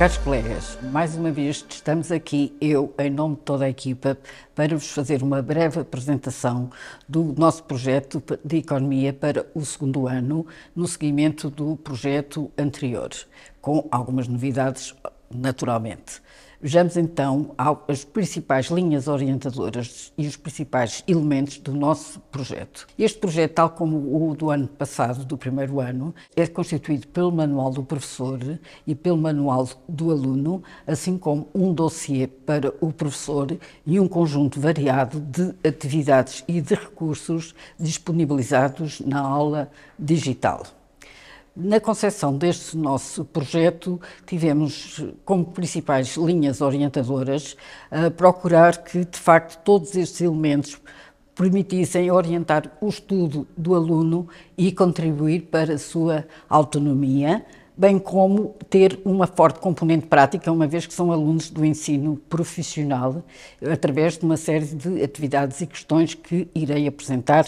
Caros colegas, mais uma vez estamos aqui, eu, em nome de toda a equipa, para vos fazer uma breve apresentação do nosso projeto de Economia para o segundo ano, no seguimento do projeto anterior, com algumas novidades, naturalmente. Vejamos então as principais linhas orientadoras e os principais elementos do nosso projeto. Este projeto, tal como o do ano passado, do primeiro ano, é constituído pelo manual do professor e pelo manual do aluno, assim como um dossiê para o professor e um conjunto variado de atividades e de recursos disponibilizados na aula digital. Na concepção deste nosso projeto, tivemos como principais linhas orientadoras procurar que, de facto, todos estes elementos permitissem orientar o estudo do aluno e contribuir para a sua autonomia, bem como ter uma forte componente prática, uma vez que são alunos do ensino profissional, através de uma série de atividades e questões que irei apresentar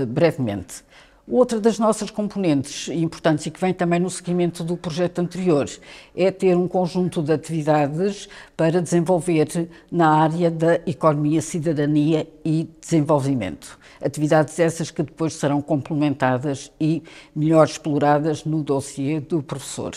brevemente. Outra das nossas componentes importantes e que vem também no seguimento do projeto anterior é ter um conjunto de atividades para desenvolver na área da economia, cidadania e desenvolvimento. Atividades essas que depois serão complementadas e melhor exploradas no dossiê do professor.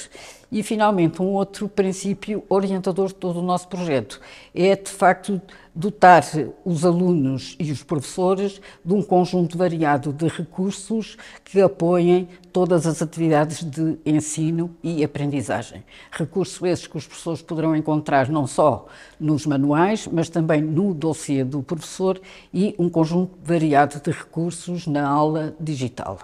E, finalmente, um outro princípio orientador de todo o nosso projeto é, de facto, dotar os alunos e os professores de um conjunto variado de recursos que apoiem todas as atividades de ensino e aprendizagem. Recursos esses que os professores poderão encontrar não só nos manuais, mas também no dossiê do professor e um conjunto variado de recursos na aula digital.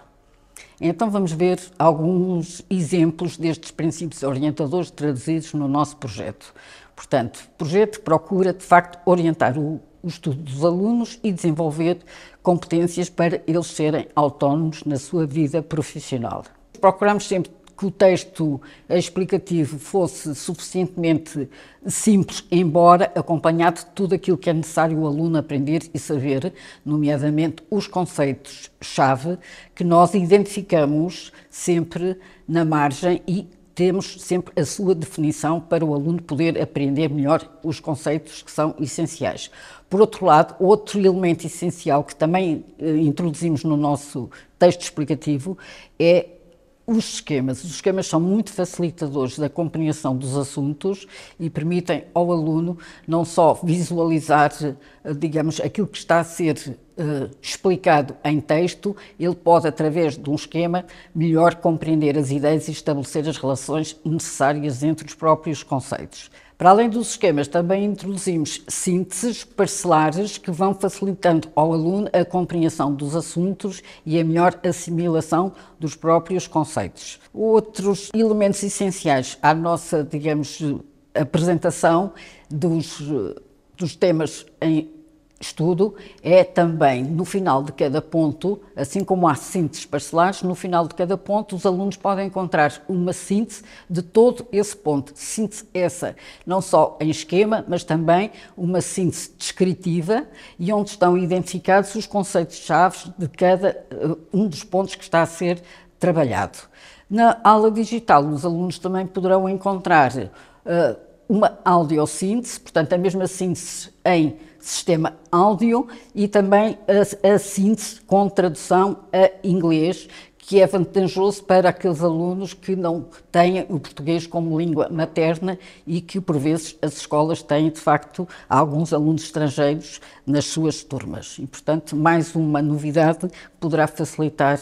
Então vamos ver alguns exemplos destes princípios orientadores traduzidos no nosso projeto. Portanto, o projeto procura, de facto, orientar o estudo dos alunos e desenvolver competências para eles serem autónomos na sua vida profissional. Procuramos sempre que o texto explicativo fosse suficientemente simples, embora acompanhado de tudo aquilo que é necessário o aluno aprender e saber, nomeadamente os conceitos-chave que nós identificamos sempre na margem e temos sempre a sua definição para o aluno poder aprender melhor os conceitos que são essenciais. Por outro lado, outro elemento essencial que também introduzimos no nosso texto explicativo é os esquemas. Os esquemas são muito facilitadores da compreensão dos assuntos e permitem ao aluno não só visualizar, digamos, aquilo que está a ser explicado em texto, ele pode, através de um esquema, melhor compreender as ideias e estabelecer as relações necessárias entre os próprios conceitos. Para além dos esquemas, também introduzimos sínteses parcelares que vão facilitando ao aluno a compreensão dos assuntos e a melhor assimilação dos próprios conceitos. Outros elementos essenciais à nossa, digamos, apresentação dos temas em estudo é também, no final de cada ponto, assim como há sínteses parcelares, no final de cada ponto os alunos podem encontrar uma síntese de todo esse ponto. Síntese essa, não só em esquema, mas também uma síntese descritiva e onde estão identificados os conceitos-chave de cada um dos pontos que está a ser trabalhado. Na aula digital, os alunos também poderão encontrar uma audiosíntese, portanto, a mesma síntese em sistema áudio e também a síntese com tradução a inglês, que é vantajoso para aqueles alunos que não têm o português como língua materna e que, por vezes, as escolas têm, de facto, alguns alunos estrangeiros nas suas turmas. E, portanto, mais uma novidade que poderá facilitar,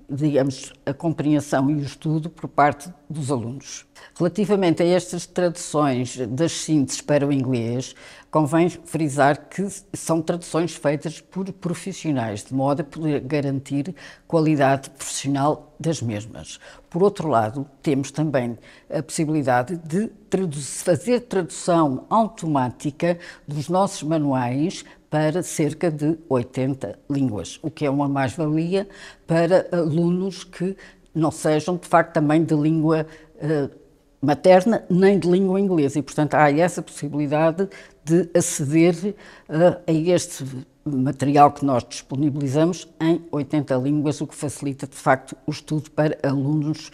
digamos, a compreensão e o estudo por parte dos alunos. Relativamente a estas traduções das sínteses para o inglês, convém frisar que são traduções feitas por profissionais, de modo a poder garantir qualidade profissional das mesmas. Por outro lado, temos também a possibilidade de fazer tradução automática dos nossos manuais para cerca de 80 línguas, o que é uma mais-valia para alunos que não sejam, de facto, também de língua materna nem de língua inglesa e, portanto, há essa possibilidade de aceder a este material que nós disponibilizamos em 80 línguas, o que facilita, de facto, o estudo para alunos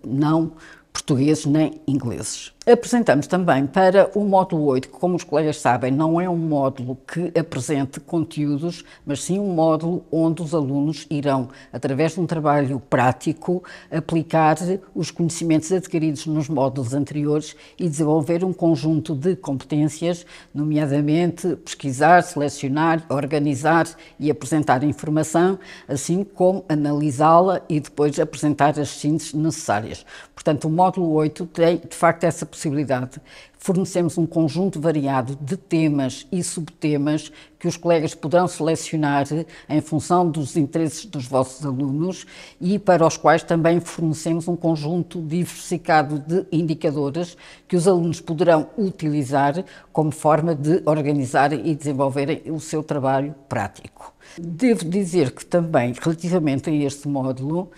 não portugueses. portugueses nem ingleses. Apresentamos também para o módulo 8, que, como os colegas sabem, não é um módulo que apresente conteúdos, mas sim um módulo onde os alunos irão, através de um trabalho prático, aplicar os conhecimentos adquiridos nos módulos anteriores e desenvolver um conjunto de competências, nomeadamente pesquisar, selecionar, organizar e apresentar informação, assim como analisá-la e depois apresentar as sínteses necessárias. Portanto, o módulo 8 tem, de facto, essa possibilidade. Fornecemos um conjunto variado de temas e subtemas que os colegas poderão selecionar em função dos interesses dos vossos alunos e para os quais também fornecemos um conjunto diversificado de indicadores que os alunos poderão utilizar como forma de organizar e desenvolverem o seu trabalho prático. Devo dizer que também, relativamente a este módulo,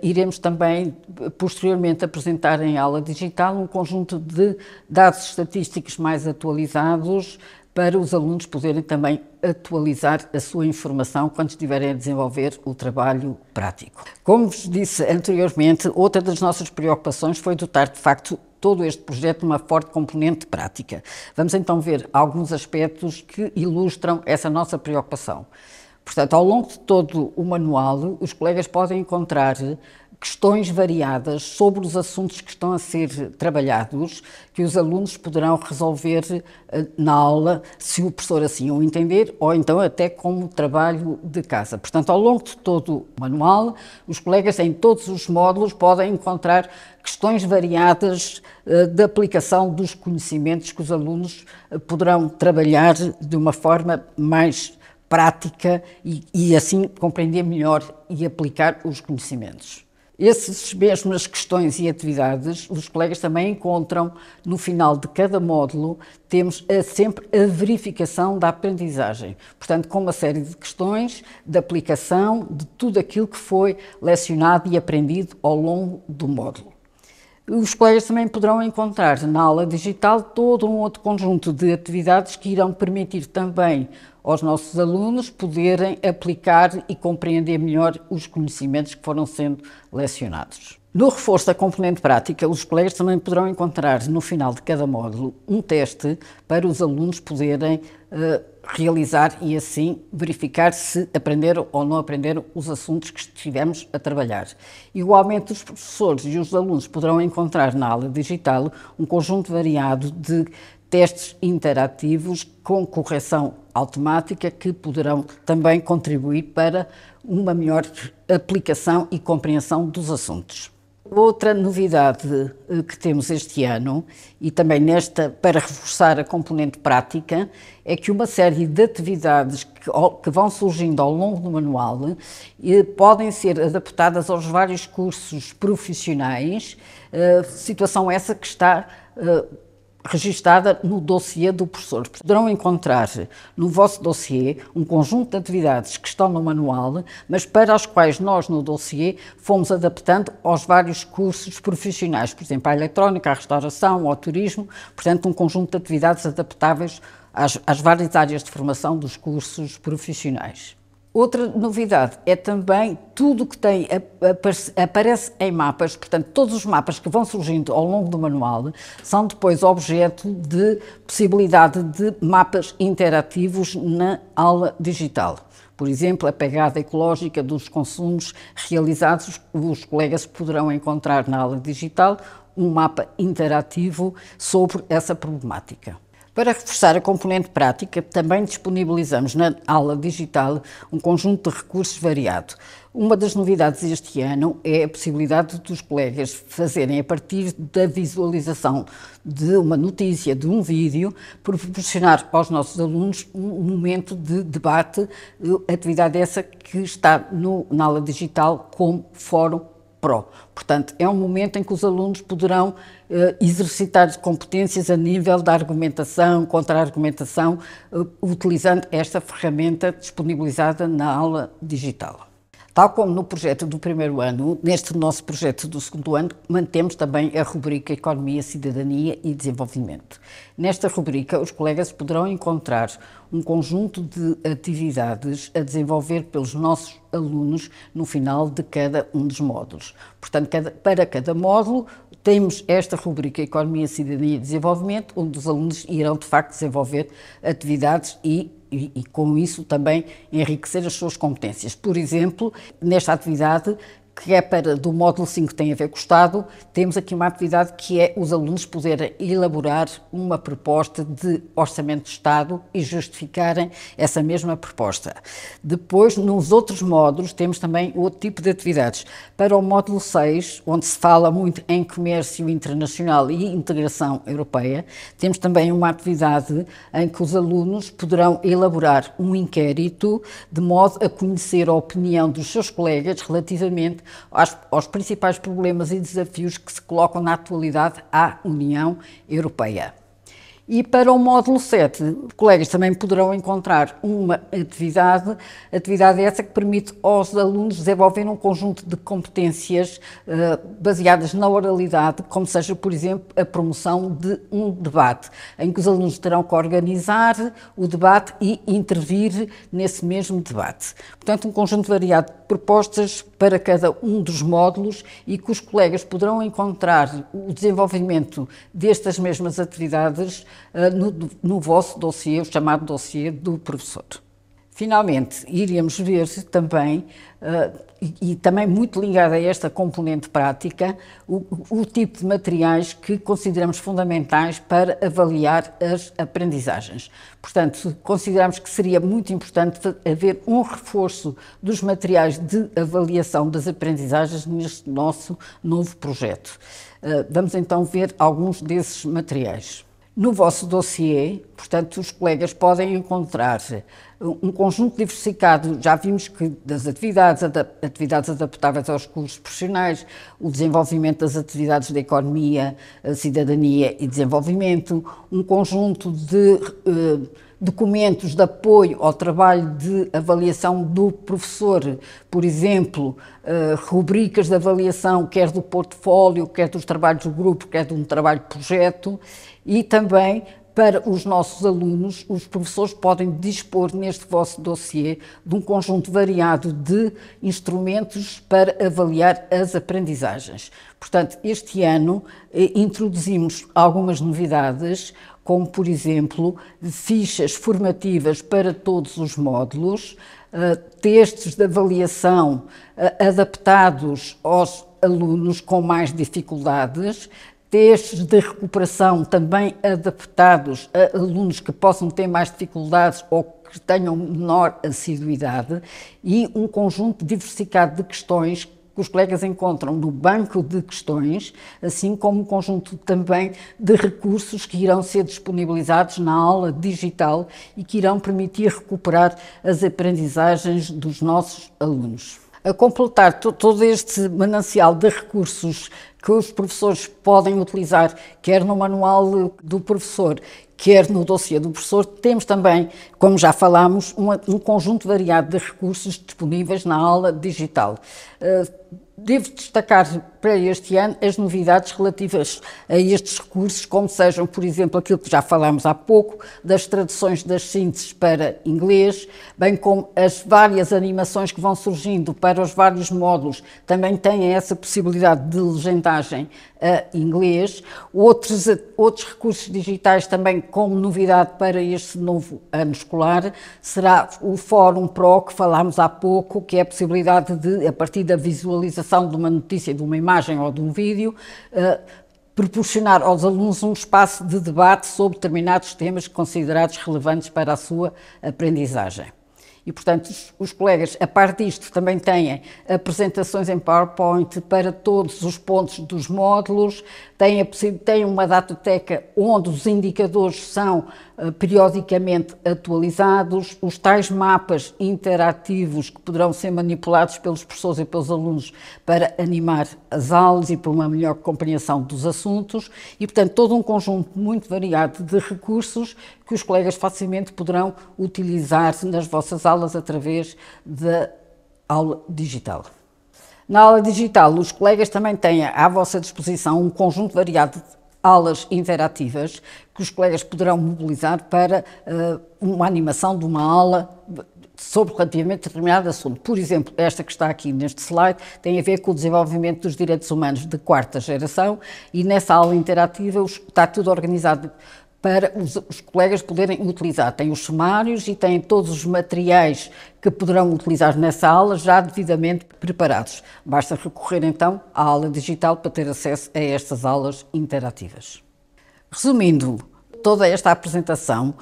iremos também posteriormente apresentar em aula digital um conjunto de dados estatísticos mais atualizados para os alunos poderem também atualizar a sua informação quando estiverem a desenvolver o trabalho prático. Como vos disse anteriormente, outra das nossas preocupações foi dotar, de facto, todo este projeto de uma forte componente prática. Vamos então ver alguns aspectos que ilustram essa nossa preocupação. Portanto, ao longo de todo o manual, os colegas podem encontrar questões variadas sobre os assuntos que estão a ser trabalhados, que os alunos poderão resolver na aula, se o professor assim o entender, ou então até como trabalho de casa. Portanto, ao longo de todo o manual, os colegas em todos os módulos podem encontrar questões variadas de aplicação dos conhecimentos que os alunos poderão trabalhar de uma forma mais prática e assim compreender melhor e aplicar os conhecimentos. Essas mesmas questões e atividades, os colegas também encontram no final de cada módulo, temos sempre a verificação da aprendizagem. Portanto, com uma série de questões de aplicação de tudo aquilo que foi lecionado e aprendido ao longo do módulo. Os colegas também poderão encontrar na aula digital todo um outro conjunto de atividades que irão permitir também aos nossos alunos poderem aplicar e compreender melhor os conhecimentos que foram sendo lecionados. No reforço da componente prática, os colegas também poderão encontrar no final de cada módulo um teste para os alunos poderem realizar e assim verificar se aprenderam ou não aprenderam os assuntos que estivemos a trabalhar. Igualmente, os professores e os alunos poderão encontrar na aula digital um conjunto variado de testes interativos com correção automática que poderão também contribuir para uma melhor aplicação e compreensão dos assuntos. Outra novidade que temos este ano, e também para reforçar a componente prática, é que uma série de atividades que vão surgindo ao longo do manual podem ser adaptadas aos vários cursos profissionais, situação essa que está registada no dossiê do professor. Poderão encontrar no vosso dossiê um conjunto de atividades que estão no manual, mas para as quais nós no dossiê fomos adaptando aos vários cursos profissionais, por exemplo, à eletrónica, à restauração, ao turismo, portanto um conjunto de atividades adaptáveis às várias áreas de formação dos cursos profissionais. Outra novidade é também tudo que aparece em mapas, portanto, todos os mapas que vão surgindo ao longo do manual são depois objeto de possibilidade de mapas interativos na aula digital. Por exemplo, a pegada ecológica dos consumos realizados, os colegas poderão encontrar na aula digital um mapa interativo sobre essa problemática. Para reforçar a componente prática, também disponibilizamos na aula digital um conjunto de recursos variado. Uma das novidades este ano é a possibilidade dos colegas fazerem, a partir da visualização de uma notícia, de um vídeo, proporcionar aos nossos alunos um momento de debate, atividade essa que está na aula digital como Fórum Pro. Portanto, é um momento em que os alunos poderão exercitar competências a nível da argumentação, contra-argumentação, utilizando esta ferramenta disponibilizada na aula digital. Tal como no projeto do primeiro ano, neste nosso projeto do segundo ano, mantemos também a rubrica Economia, Cidadania e Desenvolvimento. Nesta rubrica, os colegas poderão encontrar um conjunto de atividades a desenvolver pelos nossos alunos no final de cada um dos módulos. Portanto, para cada módulo, temos esta rubrica Economia, Cidadania e Desenvolvimento, onde os alunos irão, de facto, desenvolver atividades e com isso também enriquecer as suas competências. Por exemplo, nesta atividade, que é do módulo 5 que tem a ver com o Estado, temos aqui uma atividade que é os alunos poderem elaborar uma proposta de orçamento de Estado e justificarem essa mesma proposta. Depois, nos outros módulos, temos também outro tipo de atividades. Para o módulo 6, onde se fala muito em comércio internacional e integração europeia, temos também uma atividade em que os alunos poderão elaborar um inquérito de modo a conhecer a opinião dos seus colegas relativamente aos principais problemas e desafios que se colocam na atualidade à União Europeia. E para o módulo 7, colegas também poderão encontrar uma atividade essa que permite aos alunos desenvolver um conjunto de competências baseadas na oralidade, como seja, por exemplo, a promoção de um debate, em que os alunos terão que organizar o debate e intervir nesse mesmo debate. Portanto, um conjunto variado de propostas para cada um dos módulos e que os colegas poderão encontrar o desenvolvimento destas mesmas atividades no vosso dossiê, o chamado dossiê do professor. Finalmente, iremos ver também, e também muito ligado a esta componente prática, o tipo de materiais que consideramos fundamentais para avaliar as aprendizagens. Portanto, consideramos que seria muito importante haver um reforço dos materiais de avaliação das aprendizagens neste nosso novo projeto. Vamos então ver alguns desses materiais. No vosso dossiê, portanto, os colegas podem encontrar um conjunto diversificado, já vimos que das atividades adaptáveis aos cursos profissionais, o desenvolvimento das atividades de economia, cidadania e desenvolvimento, um conjunto de documentos de apoio ao trabalho de avaliação do professor, por exemplo, rubricas de avaliação, quer do portfólio, quer dos trabalhos do grupo, quer de um trabalho de projeto, e também para os nossos alunos, os professores podem dispor neste vosso dossiê de um conjunto variado de instrumentos para avaliar as aprendizagens. Portanto, este ano introduzimos algumas novidades, como, por exemplo, fichas formativas para todos os módulos, textos de avaliação adaptados aos alunos com mais dificuldades, testes de recuperação também adaptados a alunos que possam ter mais dificuldades ou que tenham menor assiduidade e um conjunto diversificado de questões que os colegas encontram no banco de questões, assim como um conjunto também de recursos que irão ser disponibilizados na aula digital e que irão permitir recuperar as aprendizagens dos nossos alunos. A completar todo este manancial de recursos que os professores podem utilizar, quer no manual do professor, quer no dossiê do professor, temos também, como já falámos, um conjunto variado de recursos disponíveis na aula digital. Devo destacar para este ano as novidades relativas a estes recursos, como sejam, por exemplo, aquilo que já falámos há pouco, das traduções das sínteses para inglês, bem como as várias animações que vão surgindo para os vários módulos, também têm essa possibilidade de legendagem a inglês. Outros recursos digitais também como novidade para este novo ano escolar será o Fórum Pro, que falámos há pouco, que é a possibilidade de, a partir da visualização de uma notícia, de uma imagem ou de um vídeo, proporcionar aos alunos um espaço de debate sobre determinados temas considerados relevantes para a sua aprendizagem. E, portanto, os colegas, a par disto, também têm apresentações em PowerPoint para todos os pontos dos módulos, têm uma datateca onde os indicadores são periodicamente atualizados, os tais mapas interativos que poderão ser manipulados pelos professores e pelos alunos para animar as aulas e para uma melhor compreensão dos assuntos e, portanto, todo um conjunto muito variado de recursos que os colegas facilmente poderão utilizar nas vossas aulas através da aula digital. Na aula digital, os colegas também têm à vossa disposição um conjunto variado de aulas interativas que os colegas poderão mobilizar para uma animação de uma aula sobre relativamente determinado assunto. Por exemplo, esta que está aqui neste slide tem a ver com o desenvolvimento dos direitos humanos de quarta geração e nessa aula interativa está tudo organizado para os colegas poderem utilizar. Tem os sumários e tem todos os materiais que poderão utilizar nessa aula já devidamente preparados. Basta recorrer então à aula digital para ter acesso a estas aulas interativas. Resumindo toda esta apresentação,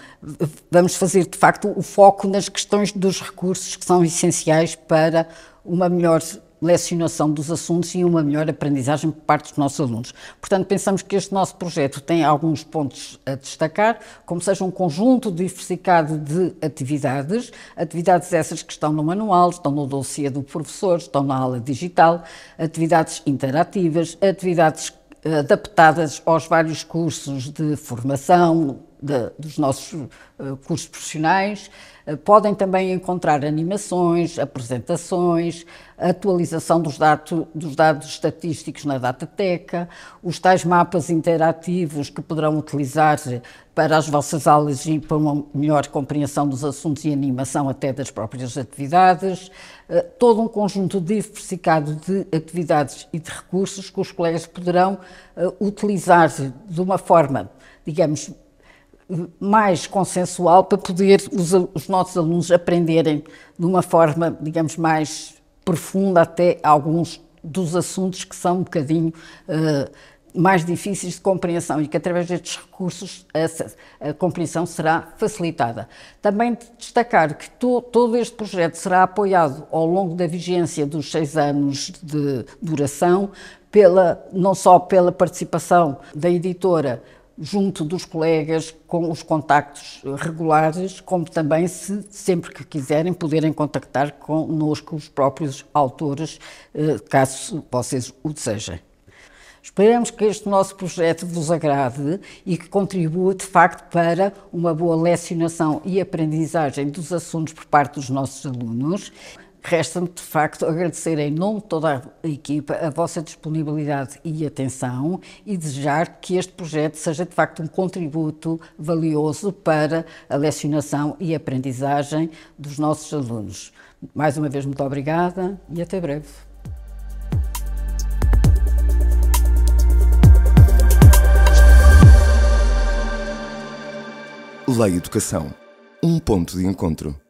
vamos fazer de facto o foco nas questões dos recursos que são essenciais para uma melhor lecionação dos assuntos e uma melhor aprendizagem por parte dos nossos alunos. Portanto, pensamos que este nosso projeto tem alguns pontos a destacar, como seja um conjunto diversificado de atividades essas que estão no manual, estão no dossiê do professor, estão na aula digital, atividades interativas, atividades adaptadas aos vários cursos de formação dos nossos cursos profissionais. Podem também encontrar animações, apresentações, atualização dos dados estatísticos na Datateca, os tais mapas interativos que poderão utilizar para as vossas aulas e para uma melhor compreensão dos assuntos e animação até das próprias atividades, todo um conjunto diversificado de atividades e de recursos que os colegas poderão utilizar de uma forma, digamos, mais consensual para poder os nossos alunos aprenderem de uma forma, digamos, mais profunda até alguns dos assuntos que são um bocadinho mais difíceis de compreensão e que através destes recursos a compreensão será facilitada. Também destacar que todo este projeto será apoiado ao longo da vigência dos 6 anos de duração, não só pela participação da editora junto dos colegas, com os contactos regulares, como também, se sempre que quiserem, poderem contactar connosco os próprios autores, caso vocês o desejem. Esperamos que este nosso projeto vos agrade e que contribua, de facto, para uma boa lecionação e aprendizagem dos assuntos por parte dos nossos alunos. Resta-me, de facto, agradecer em nome de toda a equipa a vossa disponibilidade e atenção e desejar que este projeto seja, de facto, um contributo valioso para a lecionação e aprendizagem dos nossos alunos. Mais uma vez, muito obrigada e até breve. Lei Educação, um ponto de encontro.